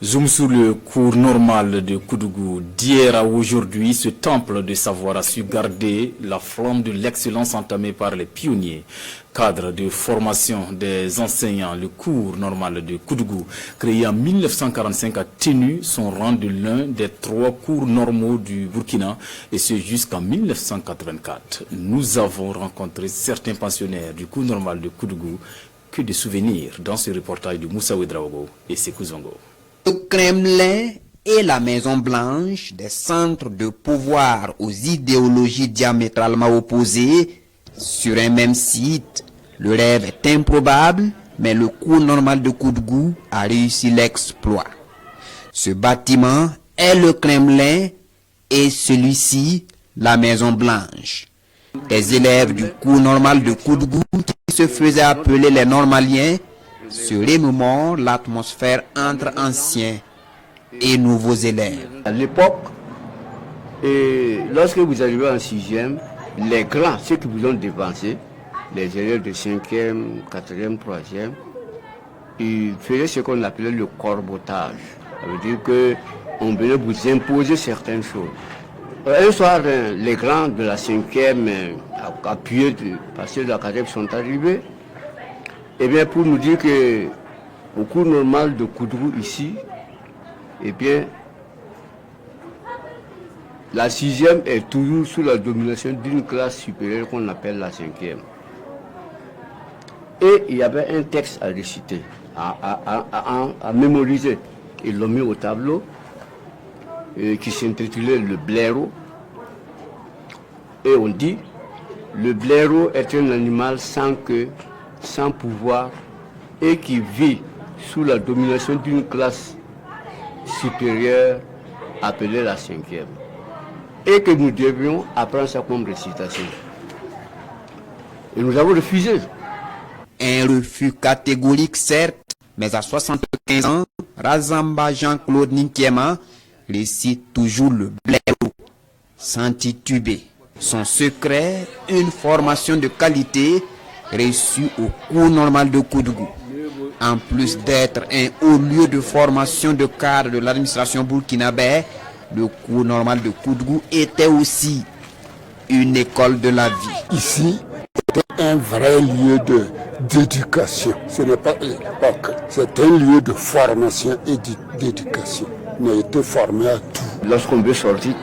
Zoom sur le cours normal de Koudougou. D'hier à aujourd'hui, ce temple de savoir a su garder la flamme de l'excellence entamée par les pionniers. Cadre de formation des enseignants, le cours normal de Koudougou, créé en 1945, a tenu son rang de l'un des 3 cours normaux du Burkina, et ce jusqu'en 1984. Nous avons rencontré certains pensionnaires du cours normal de Koudougou. Que de souvenirs dans ce reportage de Moussa Ouedraogo et Sekou Zongo. Le Kremlin et la Maison Blanche, des centres de pouvoir aux idéologies diamétralement opposées, sur un même site. Le rêve est improbable, mais le cours normal de Koudougou a réussi l'exploit. Ce bâtiment est le Kremlin et celui-ci, la Maison Blanche. Des élèves du cours normal de Koudougou, qui se faisaient appeler les normaliens, se remémorent l'atmosphère entre anciens et nouveaux élèves. À l'époque, lorsque vous arrivez en 6e, les grands, ceux qui vous ont dévancé, les élèves de 5e, 4e, 3e, ils faisaient ce qu'on appelait le corbotage. Ça veut dire qu'on venait vous imposer certaines choses. Un soir, les grands de la 5e, appuyés parce que la 4e sont arrivés, eh bien, pour nous dire que au cours normal de Koudougou ici, eh bien, la 6e est toujours sous la domination d'une classe supérieure qu'on appelle la 5e. Et il y avait un texte à réciter, à mémoriser. Ils l'ont mis au tableau, qui s'intitulait le blaireau. Et on dit, le blaireau est un animal sans queue, sans pouvoir, et qui vit sous la domination d'une classe supérieure appelée la 5e. Et que nous devions apprendre ça comme récitation. Et nous avons refusé. Un refus catégorique, certes, mais à 75 ans, Razamba Jean-Claude Ninkiema récite toujours le blaireau, sans tituber. Son secret, une formation de qualité reçue au cours normal de Koudougou. En plus d'être un haut lieu de formation de cadre de l'administration burkinabé, le cours normal de Koudougou était aussi une école de la vie. Ici, c'était un vrai lieu d'éducation. Ce n'est pas une époque, c'est un lieu de formation et d'éducation. On a été formé à tout. Lorsqu'on veut sortir,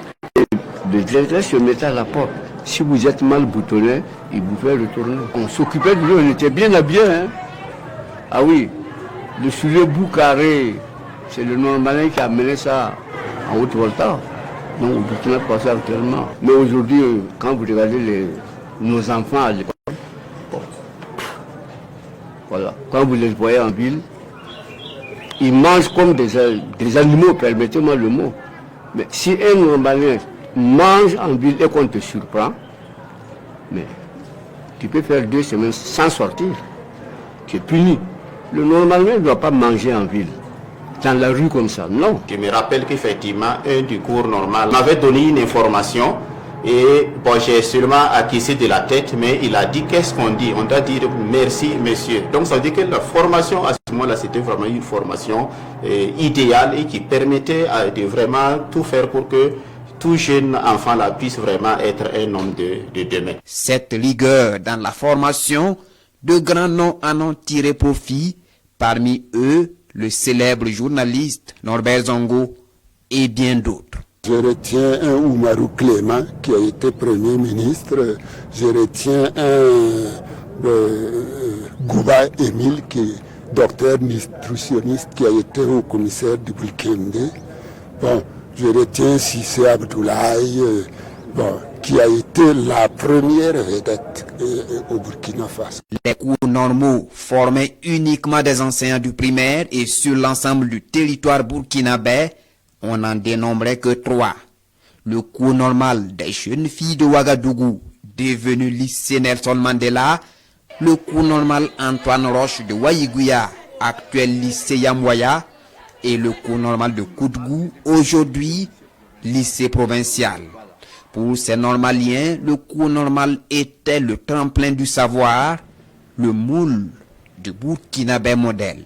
le directeur se mettait à la porte. Si vous êtes mal boutonné, il vous fait retourner. On s'occupait de lui, on était bien habillés. Hein? Ah oui, le soulier bout carré, c'est le normalin qui a mené ça en Haute-Volta. Donc au Burkina Faso actuellement. Mais aujourd'hui, quand vous regardez nos enfants à l'école, bon, voilà, quand vous les voyez en ville, ils mangent comme des animaux, permettez-moi le mot. Mais si un normalin mange en ville et qu'on te surprend, mais tu peux faire 2 semaines sans sortir. Tu es puni. Le normalement ne doit pas manger en ville, dans la rue comme ça, non. Je me rappelle qu'effectivement, un du cours normal m'avait donné une information et bon, j'ai seulement acquis de la tête, mais il a dit qu'est-ce qu'on dit? On doit dire merci monsieur. Donc ça veut dire que la formation à ce moment-là, c'était vraiment une formation idéale et qui permettait de vraiment tout faire pour que tout jeune enfant là puisse vraiment être un homme de demain. Cette rigueur dans la formation, de grands noms en ont tiré profit, parmi eux le célèbre journaliste Norbert Zongo et bien d'autres. Je retiens un Oumarou Clément qui a été Premier ministre. Je retiens un Gouba Émile qui est docteur nutritionniste qui a été haut commissaire du Bulkende. Bon, je retiens Sissé Abdoulaye, qui a été la première vedette au Burkina Faso. Les cours normaux formaient uniquement des enseignants du primaire et sur l'ensemble du territoire burkinabé, on n'en dénombrait que 3. Le cours normal des jeunes filles de Ouagadougou, devenu lycée Nelson Mandela, le cours normal Antoine Roche de Waïgouya, actuel lycée Yamwaya, et le cours normal de Koudougou, aujourd'hui lycée provincial. Pour ces normaliens, le cours normal était le tremplin du savoir, le moule du burkinabé modèle.